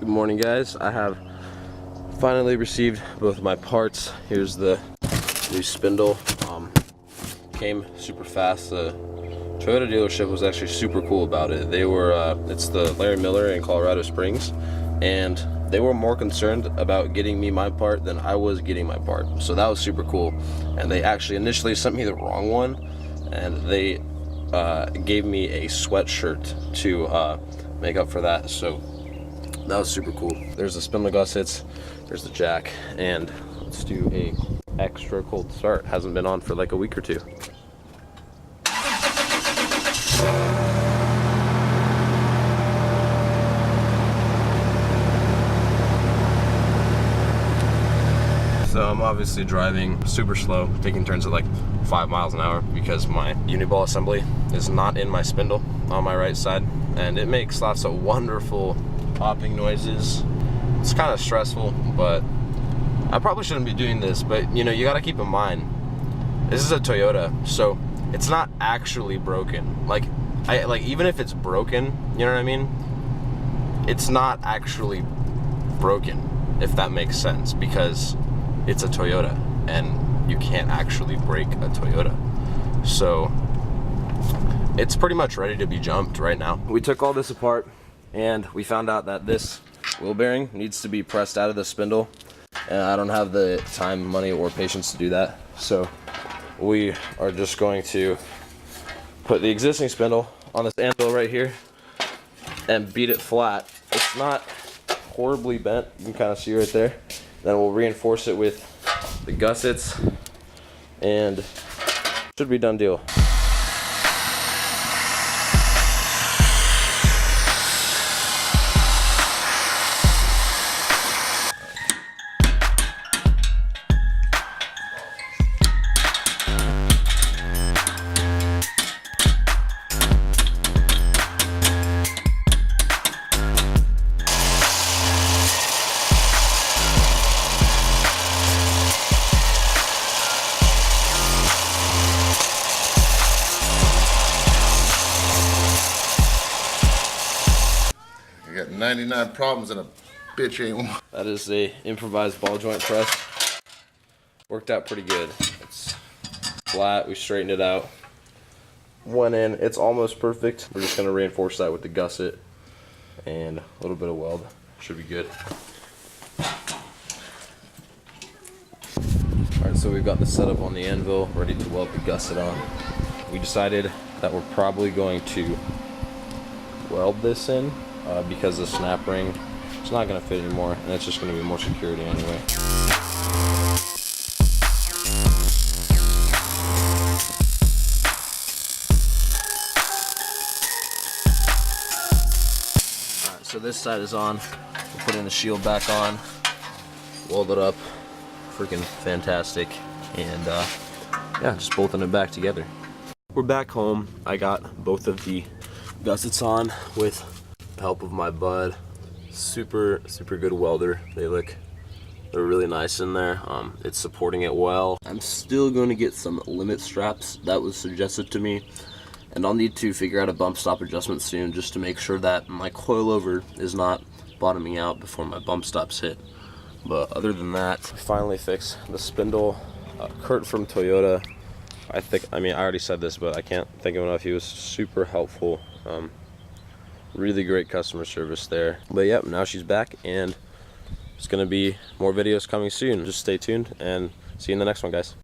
Good morning, guys. I have finally received both of my parts. Here's the new spindle. Came super fast. The Toyota dealership was actually super cool about it. They were, it's the Larry Miller in Colorado Springs, and they were more concerned about getting me my part than I was getting my part. So that was super cool. And they actually initially sent me the wrong one, and they gave me a sweatshirt to make up for that. So that was super cool. There's the Spindle Gussets, there's the jack, and let's do a extra cold start. Hasn't been on for like a week or two. So I'm obviously driving super slow, taking turns at like 5 miles an hour because my uniball assembly is not in my spindle on my right side, and it makes lots of wonderful popping noises. It's kind of stressful, but I probably shouldn't be doing this, but you know, you gotta keep in mind, this is a Toyota, so it's not actually broken. Like even if it's broken, you know what I mean? It's not actually broken, if that makes sense, because it's a Toyota and you can't actually break a Toyota. So it's pretty much ready to be jumped right now. We took all this apart and we found out that this wheel bearing needs to be pressed out of the spindle, and I don't have the time, money, or patience to do that. So we are just going to put the existing spindle on this anvil right here and beat it flat. It's not horribly bent, you can kind of see right there. Then we'll reinforce it with the gussets and should be done deal. I got 99 problems and a bitch ain't one. That is a improvised ball joint press. Worked out pretty good. It's flat, we straightened it out. Went in, it's almost perfect. We're just gonna reinforce that with the gusset and a little bit of weld. Should be good. Alright, so we've got the setup on the anvil, ready to weld the gusset on. We decided that we're probably going to weld this in because the snap ring is not going to fit anymore, and it's just going to be more security anyway. Alright, so this side is on. We're putting the shield back on, weld it up, freaking fantastic, and yeah, just bolting it back together. We're back home. I got both of the gussets on with the help of my bud. Super good welder. They're really nice in there. It's supporting it well. I'm still going to get some limit straps that was suggested to me, and I'll need to figure out a bump stop adjustment soon just to make sure that my coilover is not bottoming out before my bump stops hit. But other than that, I finally fixed the spindle. Kurt from Toyota, I mean, I already said this, but I can't think of enough. He was super helpful. Really great customer service there. But yep, now she's back, and it's gonna be more videos coming soon. Just stay tuned and see you in the next one, guys.